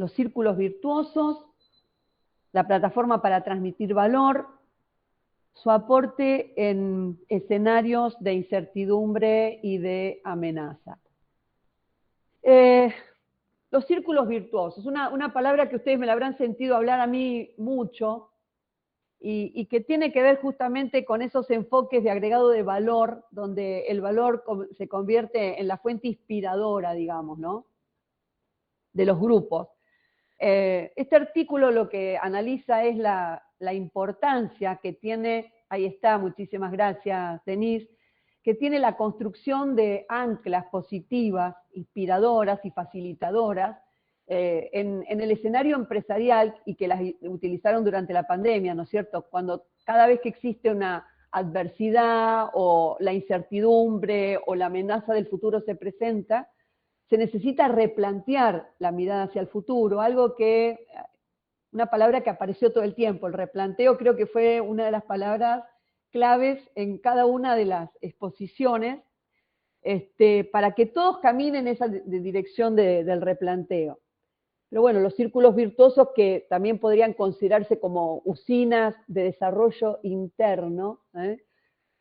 los círculos virtuosos, la plataforma para transmitir valor, su aporte en escenarios de incertidumbre y de amenaza. Los círculos virtuosos, una palabra que ustedes me la habrán sentido hablar a mí mucho, y que tiene que ver justamente con esos enfoques de agregado de valor, donde el valor se convierte en la fuente inspiradora, digamos, ¿no?, de los grupos. Este artículo lo que analiza es la importancia que tiene, ahí está, muchísimas gracias, Denise, que tiene la construcción de anclas positivas, inspiradoras y facilitadoras en el escenario empresarial, y que las utilizaron durante la pandemia, ¿no es cierto? Cuando cada vez que existe una adversidad o la incertidumbre o la amenaza del futuro se presenta, se necesita replantear la mirada hacia el futuro, una palabra que apareció todo el tiempo. El replanteo creo que fue una de las palabras claves en cada una de las exposiciones, para que todos caminen en esa dirección del replanteo. Pero bueno, los círculos virtuosos, que también podrían considerarse como usinas de desarrollo interno,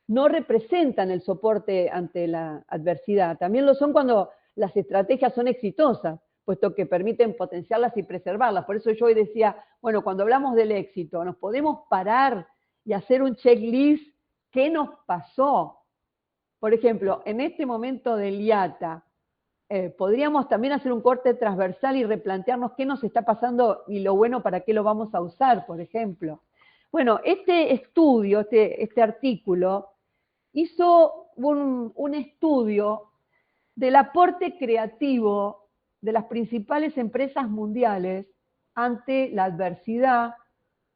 no representan el soporte ante la adversidad. También lo son cuando las estrategias son exitosas, puesto que permiten potenciarlas y preservarlas. Por eso yo hoy decía, bueno, cuando hablamos del éxito, nos podemos parar y hacer un checklist. ¿Qué nos pasó? Por ejemplo, en este momento del IATA, podríamos también hacer un corte transversal y replantearnos qué nos está pasando y lo bueno para qué lo vamos a usar, por ejemplo. Bueno, este estudio, este artículo, hizo un estudio del aporte creativo de las principales empresas mundiales ante la adversidad.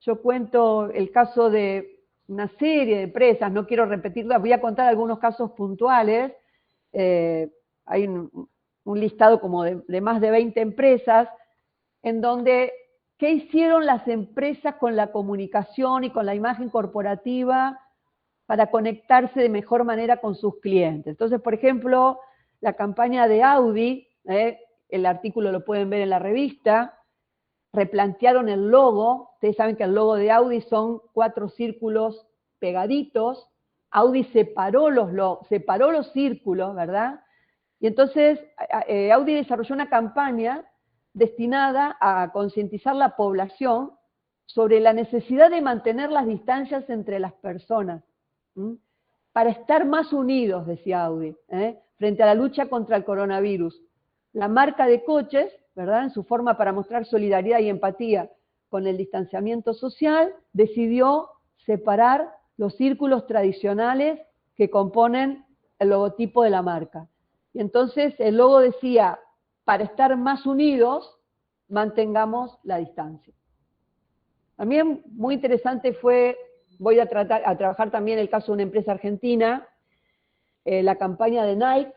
Yo cuento el caso de una serie de empresas, no quiero repetirlas, voy a contar algunos casos puntuales. Hay un listado como de más de 20 empresas, en donde, ¿qué hicieron las empresas con la comunicación y con la imagen corporativa para conectarse de mejor manera con sus clientes? Entonces, por ejemplo, la campaña de Audi, el artículo lo pueden ver en la revista, replantearon el logo. Ustedes saben que el logo de Audi son 4 círculos pegaditos. Audi separó los círculos, ¿verdad? Y entonces Audi desarrolló una campaña destinada a concientizar la población sobre la necesidad de mantener las distancias entre las personas, para estar más unidos, decía Audi, frente a la lucha contra el coronavirus. La marca de coches, ¿verdad?, en su forma para mostrar solidaridad y empatía con el distanciamiento social, decidió separar los círculos tradicionales que componen el logotipo de la marca. Y entonces el logo decía, para estar más unidos, mantengamos la distancia. También muy interesante fue, voy a trabajar también el caso de una empresa argentina, la campaña de Nike,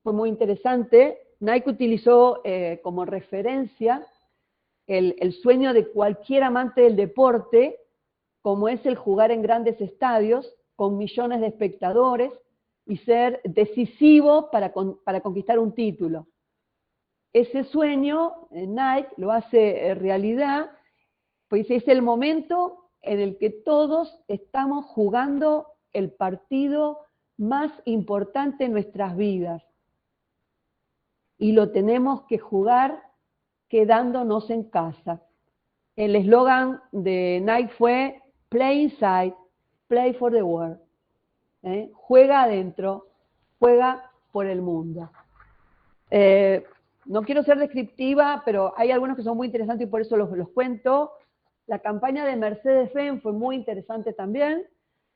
fue muy interesante. Nike utilizó como referencia el sueño de cualquier amante del deporte, como es el jugar en grandes estadios, con millones de espectadores, y ser decisivo para conquistar un título. Ese sueño, Nike lo hace realidad, pues es el momento en el que todos estamos jugando el partido más importante en nuestras vidas. Y lo tenemos que jugar quedándonos en casa. El eslogan de Nike fue Play Inside, Play for the World. Juega adentro, juega por el mundo. No quiero ser descriptiva, pero hay algunos que son muy interesantes y por eso los cuento. La campaña de Mercedes-Benz fue muy interesante también.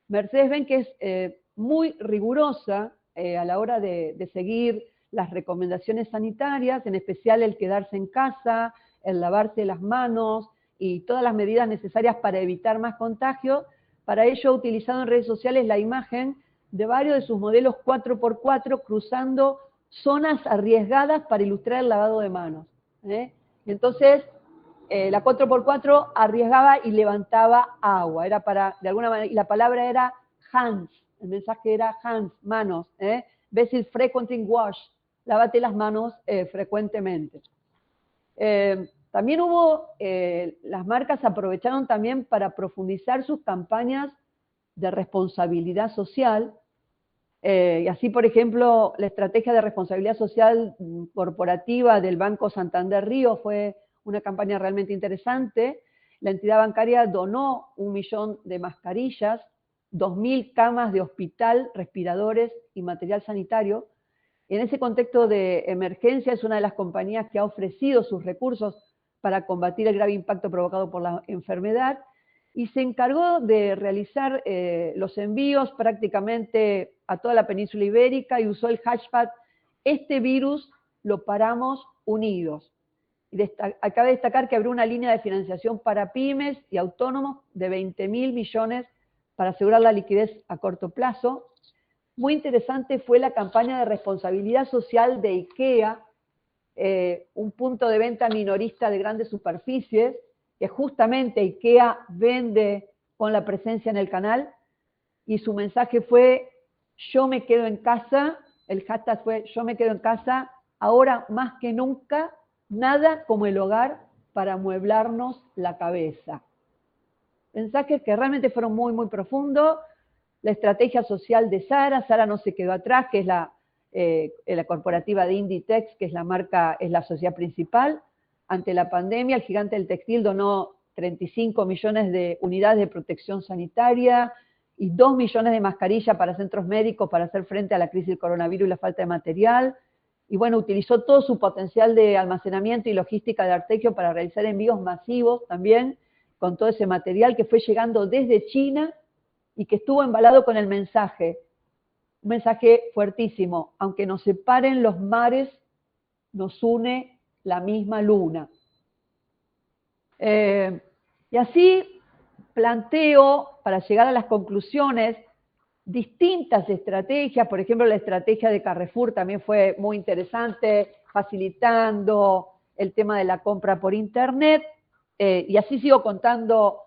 Mercedes-Benz, que es muy rigurosa a la hora de seguir las recomendaciones sanitarias, en especial el quedarse en casa, el lavarse las manos y todas las medidas necesarias para evitar más contagios. Para ello ha utilizado en redes sociales la imagen de varios de sus modelos 4x4 cruzando zonas arriesgadas para ilustrar el lavado de manos. Entonces, la 4x4 arriesgaba y levantaba agua, era para, de alguna manera, y la palabra era hands, el mensaje era hands, manos, Basis frequently wash, lávate las manos frecuentemente. También hubo, las marcas aprovecharon también para profundizar sus campañas de responsabilidad social, y así, por ejemplo, la estrategia de responsabilidad social corporativa del Banco Santander Río fue una campaña realmente interesante. La entidad bancaria donó 1 millón de mascarillas, 2.000 camas de hospital, respiradores y material sanitario. En ese contexto de emergencia es una de las compañías que ha ofrecido sus recursos para combatir el grave impacto provocado por la enfermedad y se encargó de realizar los envíos prácticamente a toda la península ibérica y usó el hashtag "Este virus lo paramos unidos". Acaba de destacar que abrió una línea de financiación para pymes y autónomos de 20.000 millones para asegurar la liquidez a corto plazo. Muy interesante fue la campaña de responsabilidad social de IKEA, un punto de venta minorista de grandes superficies, que justamente IKEA vende con la presencia en el canal, y su mensaje fue: yo me quedo en casa, el hashtag fue yo me quedo en casa, ahora más que nunca, nada como el hogar para amueblarnos la cabeza. Mensajes que realmente fueron muy, muy profundos. La estrategia social de Zara, Zara no se quedó atrás, que es la corporativa de Inditex, que es la marca, es la sociedad principal. Ante la pandemia, el gigante del textil donó 35 millones de unidades de protección sanitaria y 2 millones de mascarillas para centros médicos para hacer frente a la crisis del coronavirus y la falta de material. Y bueno, utilizó todo su potencial de almacenamiento y logística de Artecchio para realizar envíos masivos también, con todo ese material que fue llegando desde China y que estuvo embalado con el mensaje, un mensaje fuertísimo: aunque nos separen los mares, nos une la misma luna. Y así planteo, para llegar a las conclusiones, distintas estrategias. Por ejemplo, la estrategia de Carrefour también fue muy interesante, facilitando el tema de la compra por internet, y así sigo contando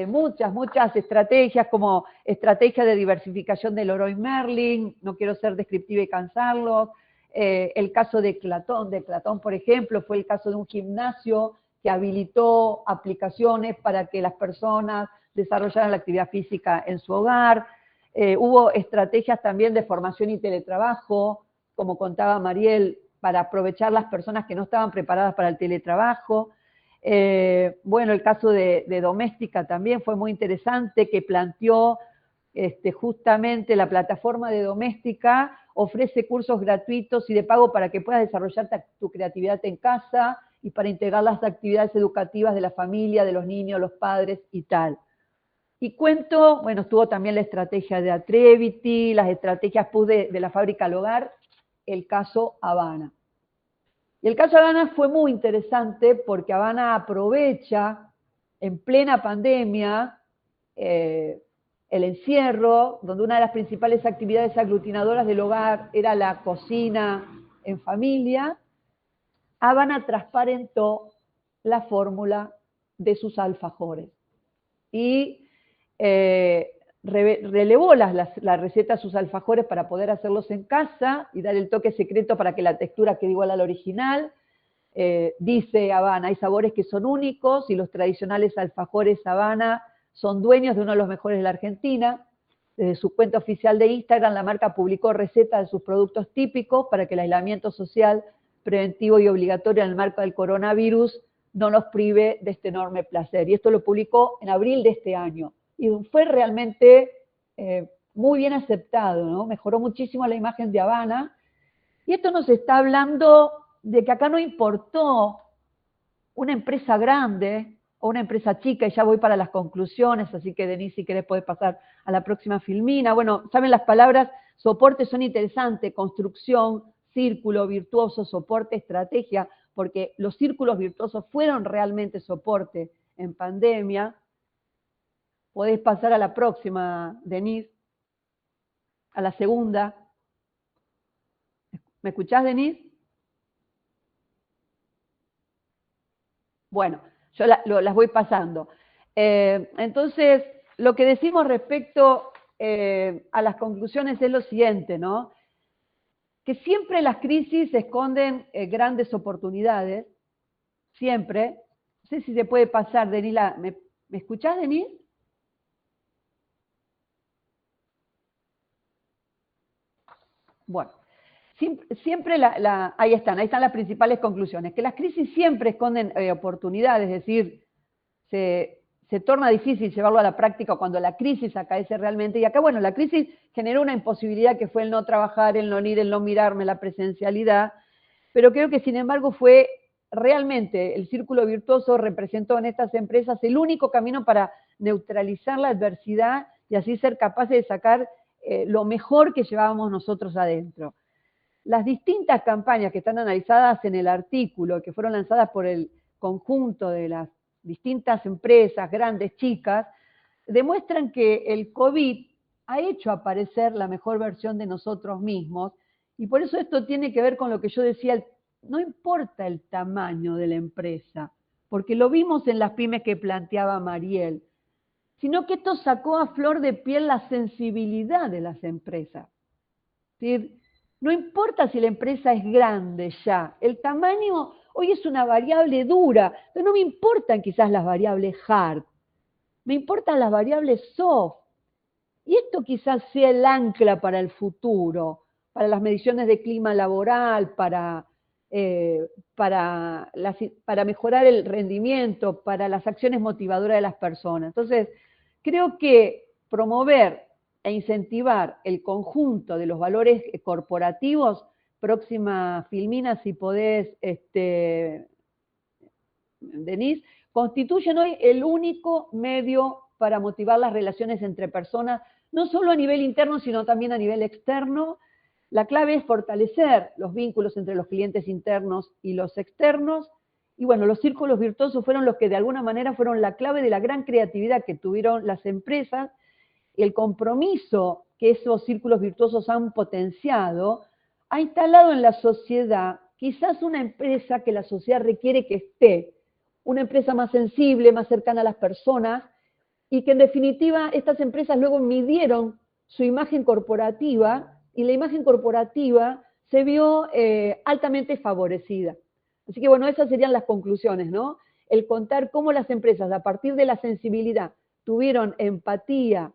muchas estrategias, como estrategia de diversificación del Leroy Merlin, no quiero ser descriptiva y cansarlos. El caso de Platón, por ejemplo, fue el caso de un gimnasio que habilitó aplicaciones para que las personas desarrollaran la actividad física en su hogar. Hubo estrategias también de formación y teletrabajo, como contaba Mariel, para aprovechar las personas que no estaban preparadas para el teletrabajo. Bueno, el caso de Doméstica también fue muy interesante, que planteó justamente la plataforma de Doméstica, ofrece cursos gratuitos y de pago para que puedas desarrollar tu creatividad en casa y para integrar las actividades educativas de la familia, de los niños, los padres y tal. Y cuento, bueno, estuvo también la estrategia de Atrevity, las estrategias PUS de la fábrica al hogar, el caso Habana. Y el caso Habana fue muy interesante porque Habana aprovecha en plena pandemia el encierro, donde una de las principales actividades aglutinadoras del hogar era la cocina en familia. Habana transparentó la fórmula de sus alfajores y relevó la receta a sus alfajores para poder hacerlos en casa y dar el toque secreto para que la textura quede igual a la original. Dice Habana: hay sabores que son únicos y los tradicionales alfajores Habana son dueños de uno de los mejores de la Argentina. Desde su cuenta oficial de Instagram, la marca publicó recetas de sus productos típicos para que el aislamiento social preventivo y obligatorio en el marco del coronavirus no nos prive de este enorme placer. Y esto lo publicó en abril de este año. Y fue realmente muy bien aceptado, ¿no? Mejoró muchísimo la imagen de Habana. Y esto nos está hablando de que acá no importó una empresa grande o una empresa chica, y ya voy para las conclusiones, así que Denise, si querés, podés pasar a la próxima filmina. Bueno, saben, las palabras soporte son interesantes: construcción, círculo virtuoso, soporte, estrategia, porque los círculos virtuosos fueron realmente soporte en pandemia. Podés pasar a la próxima, Denise, a la segunda. ¿Me escuchás, Denise? Bueno, yo las voy pasando. Entonces, lo que decimos respecto a las conclusiones es lo siguiente, ¿no? Que siempre las crisis esconden grandes oportunidades, siempre, No sé si se puede pasar, Denila. ¿Me escuchás, Denis? Bueno, siempre ahí están las principales conclusiones, que las crisis siempre esconden oportunidades, es decir, se torna difícil llevarlo a la práctica cuando la crisis acaece realmente, y acá, bueno, la crisis generó una imposibilidad que fue el no trabajar, el no ir, el no mirarme, la presencialidad, pero creo que sin embargo fue realmente el círculo virtuoso representó en estas empresas el único camino para neutralizar la adversidad y así ser capaces de sacar lo mejor que llevábamos nosotros adentro. Las distintas campañas que están analizadas en el artículo, que fueron lanzadas por el conjunto de las distintas empresas, grandes, chicas, demuestran que el COVID ha hecho aparecer la mejor versión de nosotros mismos, y por eso esto tiene que ver con lo que yo decía, no importa el tamaño de la empresa, porque lo vimos en las pymes que planteaba Mariel, sino que esto sacó a flor de piel la sensibilidad de las empresas. Es decir, no importa si la empresa es grande ya, el tamaño hoy es una variable dura, pero no me importan quizás las variables hard, me importan las variables soft. Y esto quizás sea el ancla para el futuro, para las mediciones de clima laboral, para mejorar el rendimiento, para las acciones motivadoras de las personas. Entonces, creo que promover e incentivar el conjunto de los valores corporativos, próxima Filmina, si podés, Denise, constituyen hoy el único medio para motivar las relaciones entre personas, no solo a nivel interno, sino también a nivel externo. La clave es fortalecer los vínculos entre los clientes internos y los externos. Y bueno, los círculos virtuosos fueron los que de alguna manera fueron la clave de la gran creatividad que tuvieron las empresas, y el compromiso que esos círculos virtuosos han potenciado, ha instalado en la sociedad quizás una empresa que la sociedad requiere que esté, una empresa más sensible, más cercana a las personas, y que en definitiva estas empresas luego midieron su imagen corporativa, y la imagen corporativa se vio altamente favorecida. Así que bueno, esas serían las conclusiones, ¿no? El contar cómo las empresas, a partir de la sensibilidad, tuvieron empatía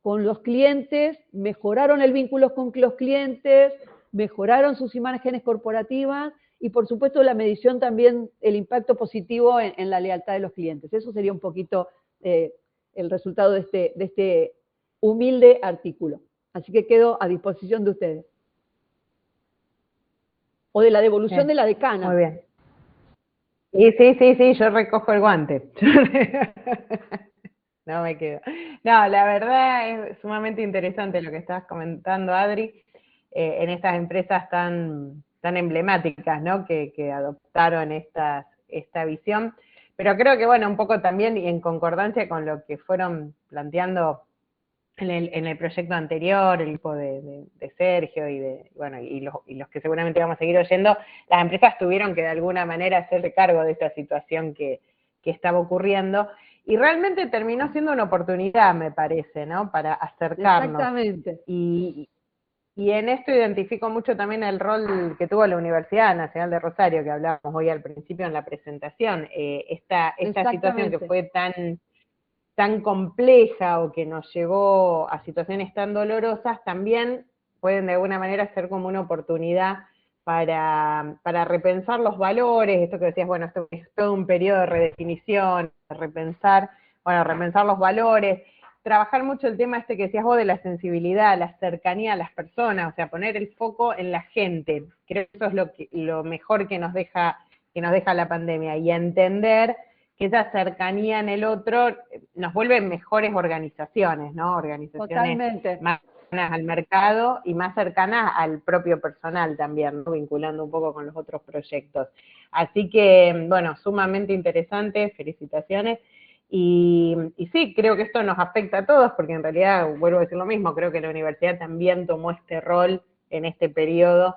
con los clientes, mejoraron el vínculo con los clientes, mejoraron sus imágenes corporativas, y por supuesto la medición también, el impacto positivo en la lealtad de los clientes. Eso sería un poquito el resultado de este humilde artículo. Así que quedo a disposición de ustedes. O de la devolución de la decana. Muy bien. Y sí, yo recojo el guante. No me quedo. No, la verdad es sumamente interesante lo que estabas comentando, Adri, en estas empresas tan emblemáticas, ¿no? Que adoptaron esta visión. Pero creo que, bueno, un poco también y en concordancia con lo que fueron planteando en el proyecto anterior, el equipo de Sergio y los que seguramente vamos a seguir oyendo, las empresas tuvieron que de alguna manera hacerse cargo de esta situación que estaba ocurriendo, y realmente terminó siendo una oportunidad, me parece, ¿no? Para acercarnos. Exactamente. Y en esto identifico mucho también el rol que tuvo la Universidad Nacional de Rosario, que hablábamos hoy al principio en la presentación, esta situación que fue tan compleja o que nos llevó a situaciones tan dolorosas, también pueden de alguna manera ser como una oportunidad para repensar los valores, esto que decías, bueno, esto es todo un periodo de redefinición, de repensar los valores, trabajar mucho el tema que decías vos de la sensibilidad, la cercanía a las personas, o sea, poner el foco en la gente. Creo que eso es lo mejor que nos deja la pandemia, y entender que esa cercanía en el otro nos vuelve mejores organizaciones, ¿no? Organizaciones Totalmente. más cercanas al mercado y más cercanas al propio personal también, ¿no? Vinculando un poco con los otros proyectos. Así que, bueno, sumamente interesante, felicitaciones. Y sí, creo que esto nos afecta a todos, porque en realidad, vuelvo a decir lo mismo, creo que la universidad también tomó este rol en este periodo,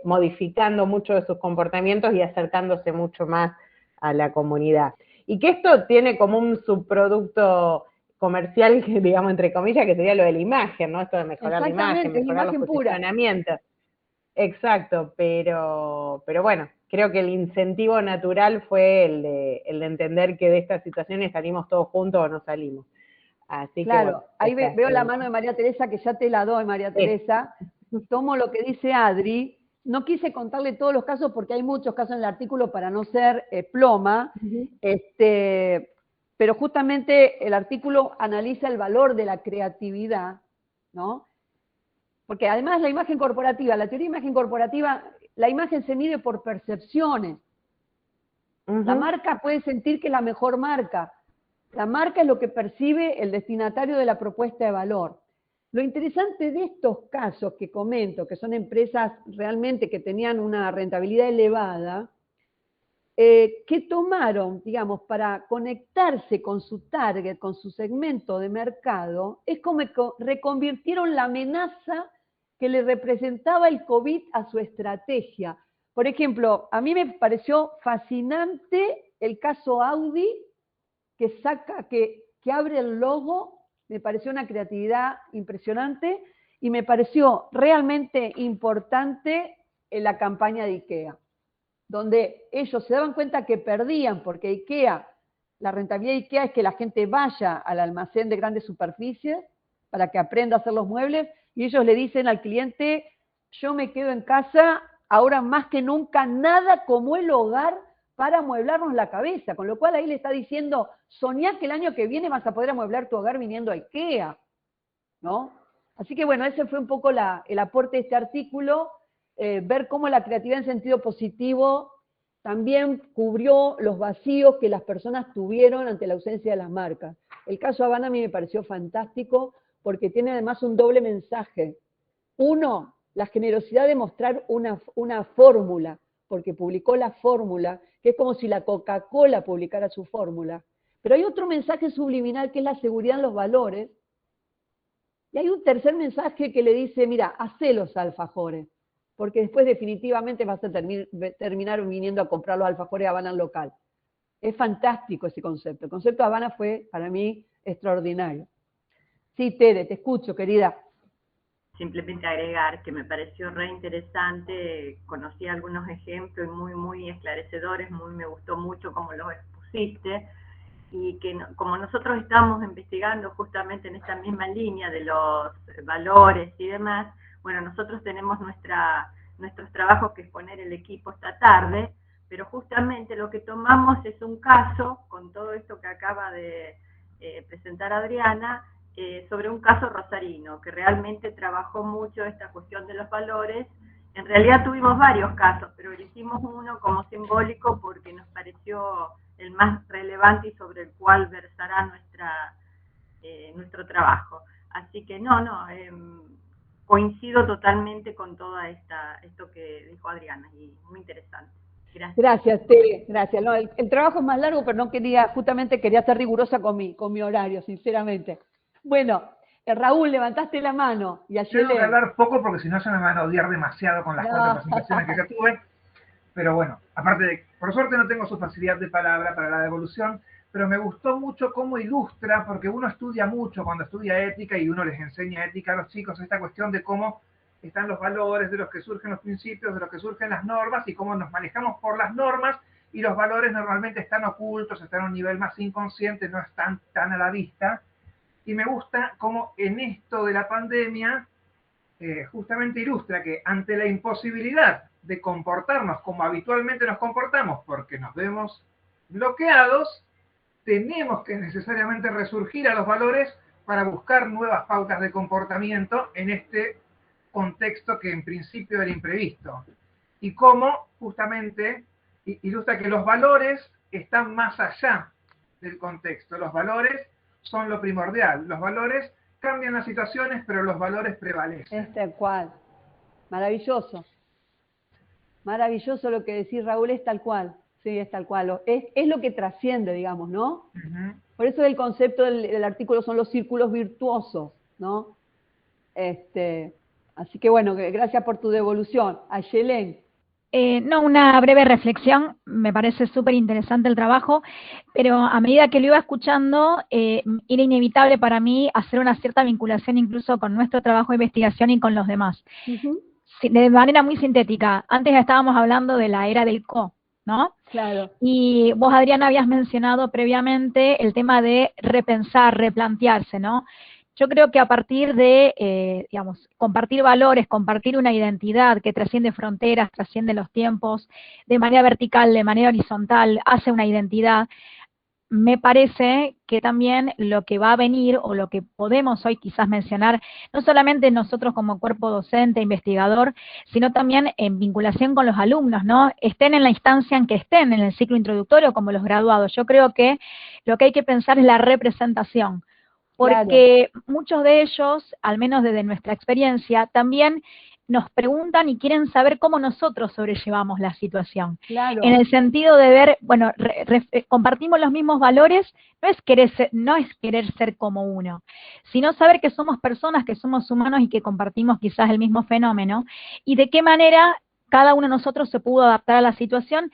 modificando mucho de sus comportamientos y acercándose mucho más a la comunidad. Y que esto tiene como un subproducto comercial, que digamos entre comillas, que sería lo de la imagen, ¿no? Esto de mejorar la imagen, mejorar los posicionamientos. Exacto, pero bueno, creo que el incentivo natural fue el de entender que de estas situaciones salimos todos juntos o no salimos. Así claro, que, bueno, ahí veo la mano de María Teresa, que ya te la doy, María Teresa. Tomo lo que dice Adri. No quise contarle todos los casos porque hay muchos casos en el artículo para no ser ploma, pero justamente el artículo analiza el valor de la creatividad, ¿no? Porque además la imagen corporativa, la teoría de imagen corporativa, la imagen se mide por percepciones. La marca puede sentir que es la mejor marca. La marca es lo que percibe el destinatario de la propuesta de valor. Lo interesante de estos casos que comento, que son empresas realmente que tenían una rentabilidad elevada, que tomaron, digamos, para conectarse con su target, con su segmento de mercado, es como que reconvirtieron la amenaza que le representaba el COVID a su estrategia. Por ejemplo, a mí me pareció fascinante el caso Audi, que abre el logo, me pareció una creatividad impresionante, y me pareció realmente importante en la campaña de IKEA, donde ellos se daban cuenta que perdían, porque IKEA, la rentabilidad de IKEA es que la gente vaya al almacén de grandes superficies para que aprenda a hacer los muebles, y ellos le dicen al cliente, yo me quedo en casa, ahora más que nunca, nada como el hogar para amueblarnos la cabeza, con lo cual ahí le está diciendo, soñá que el año que viene vas a poder amueblar tu hogar viniendo a IKEA, ¿no? Así que bueno, ese fue un poco el aporte de este artículo, ver cómo la creatividad en sentido positivo también cubrió los vacíos que las personas tuvieron ante la ausencia de las marcas. El caso Habana a mí me pareció fantástico porque tiene además un doble mensaje. Uno, la generosidad de mostrar una fórmula, porque publicó la fórmula, que es como si la Coca-Cola publicara su fórmula. Pero hay otro mensaje subliminal que es la seguridad en los valores. Y hay un tercer mensaje que le dice, mira, hacé los alfajores, porque después definitivamente vas a terminar viniendo a comprar los alfajores Habana al local. Es fantástico ese concepto. El concepto de Habana fue, para mí, extraordinario. Sí, Tere, te escucho, querida. Simplemente agregar que me pareció re interesante, conocí algunos ejemplos muy, muy esclarecedores, me gustó mucho cómo los expusiste, y que como nosotros estamos investigando justamente en esta misma línea de los valores y demás, bueno, nosotros tenemos nuestros trabajos que exponer el equipo esta tarde, pero justamente lo que tomamos es un caso, con todo esto que acaba de presentar Adriana, sobre un caso rosarino, que realmente trabajó mucho esta cuestión de los valores. En realidad tuvimos varios casos, pero elegimos uno como simbólico porque nos pareció el más relevante y sobre el cual versará nuestro trabajo. Así que coincido totalmente con todo esto que dijo Adriana, y muy interesante. Gracias. Gracias, Tere, gracias. No, el trabajo es más largo, pero no quería ser rigurosa con mi horario, sinceramente. Bueno, Raúl, levantaste la mano. Y tengo que hablar poco porque si no se me van a odiar demasiado con las 4 presentaciones que ya tuve. Pero bueno, aparte de, por suerte no tengo su facilidad de palabra para la devolución, pero me gustó mucho cómo ilustra, porque uno estudia mucho cuando estudia ética y uno les enseña ética a los chicos, esta cuestión de cómo están los valores, de los que surgen los principios, de los que surgen las normas y cómo nos manejamos por las normas, y los valores normalmente están ocultos, están a un nivel más inconsciente, no están tan a la vista. Y me gusta cómo en esto de la pandemia justamente ilustra que ante la imposibilidad de comportarnos como habitualmente nos comportamos porque nos vemos bloqueados, tenemos que necesariamente resurgir a los valores para buscar nuevas pautas de comportamiento en este contexto que en principio era imprevisto. Y cómo justamente ilustra que los valores están más allá del contexto. Los valores son lo primordial. Los valores cambian las situaciones, pero los valores prevalecen. Es tal cual. Maravilloso. Maravilloso lo que decís, Raúl, es tal cual. Sí, es tal cual. Es lo que trasciende, digamos, ¿no? Por eso el concepto del artículo son los círculos virtuosos, ¿no? Así que bueno, gracias por tu devolución. Ayelen. Una breve reflexión, me parece súper interesante el trabajo, pero a medida que lo iba escuchando, era inevitable para mí hacer una cierta vinculación incluso con nuestro trabajo de investigación y con los demás. de manera muy sintética, antes estábamos hablando de la era del co, ¿no? Claro. Y vos, Adriana, habías mencionado previamente el tema de repensar, replantearse, ¿no? Yo creo que a partir de, digamos, compartir valores, compartir una identidad que trasciende fronteras, trasciende los tiempos, de manera vertical, de manera horizontal, hace una identidad, me parece que también lo que va a venir, o lo que podemos hoy quizás mencionar, no solamente nosotros como cuerpo docente, investigador, sino también en vinculación con los alumnos, ¿no? Estén en la instancia en que estén, en el ciclo introductorio, como los graduados. Yo creo que lo que hay que pensar es la representación, porque muchos de ellos, al menos desde nuestra experiencia, también nos preguntan y quieren saber cómo nosotros sobrellevamos la situación. Claro. En el sentido de ver, bueno, compartimos los mismos valores, no es querer ser como uno, sino saber que somos personas, que somos humanos y que compartimos quizás el mismo fenómeno, y de qué manera cada uno de nosotros se pudo adaptar a la situación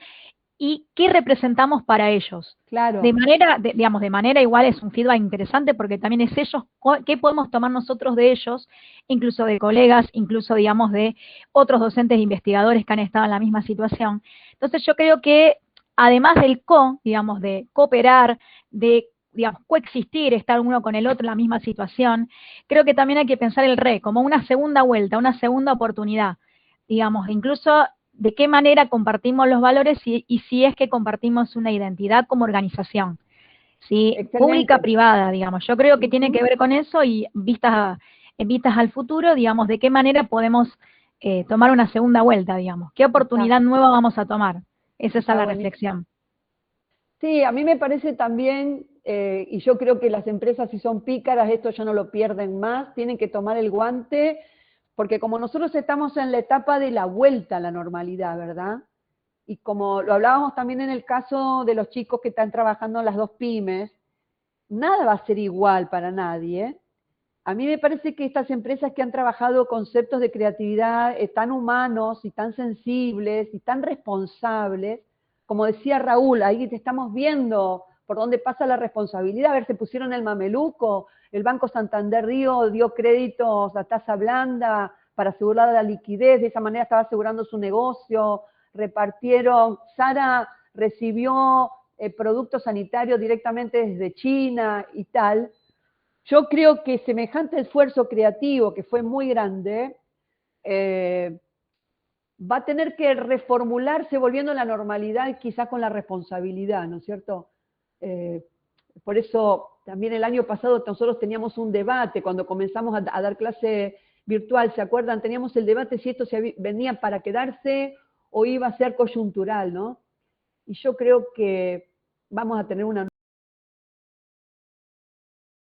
y qué representamos para ellos. Claro. De manera igual es un feedback interesante, porque también es ellos, qué podemos tomar nosotros de ellos, incluso de colegas, incluso, digamos, de otros docentes e investigadores que han estado en la misma situación. Entonces yo creo que, además del digamos, de cooperar, de, digamos, coexistir, estar uno con el otro en la misma situación, creo que también hay que pensar el como una segunda vuelta, una segunda oportunidad, digamos, incluso de qué manera compartimos los valores y si es que compartimos una identidad como organización, ¿sí? Pública, privada, digamos. Yo creo que tiene que ver con eso, y vistas al futuro, digamos, de qué manera podemos tomar una segunda vuelta, digamos. ¿Qué oportunidad nueva vamos a tomar? Esa es la reflexión. Sí, a mí me parece también, y yo creo que las empresas, si son pícaras, esto ya no lo pierden más, tienen que tomar el guante, porque como nosotros estamos en la etapa de la vuelta a la normalidad, ¿verdad? Y como lo hablábamos también en el caso de los chicos que están trabajando en las 2 pymes, nada va a ser igual para nadie. A mí me parece que estas empresas que han trabajado conceptos de creatividad tan humanos y tan sensibles y tan responsables, como decía Raúl, ahí te estamos viendo por dónde pasa la responsabilidad. A ver, se pusieron el mameluco, el Banco Santander dio créditos a tasa blanda para asegurar la liquidez, de esa manera estaba asegurando su negocio, repartieron, Sara recibió productos sanitarios directamente desde China y tal. Yo creo que semejante esfuerzo creativo, que fue muy grande, va a tener que reformularse volviendo a la normalidad, quizás con la responsabilidad, ¿no es cierto? Por eso también el año pasado nosotros teníamos un debate cuando comenzamos a dar clase virtual, ¿se acuerdan? Teníamos el debate si esto venía para quedarse o iba a ser coyuntural, ¿no? Y yo creo que vamos a tener una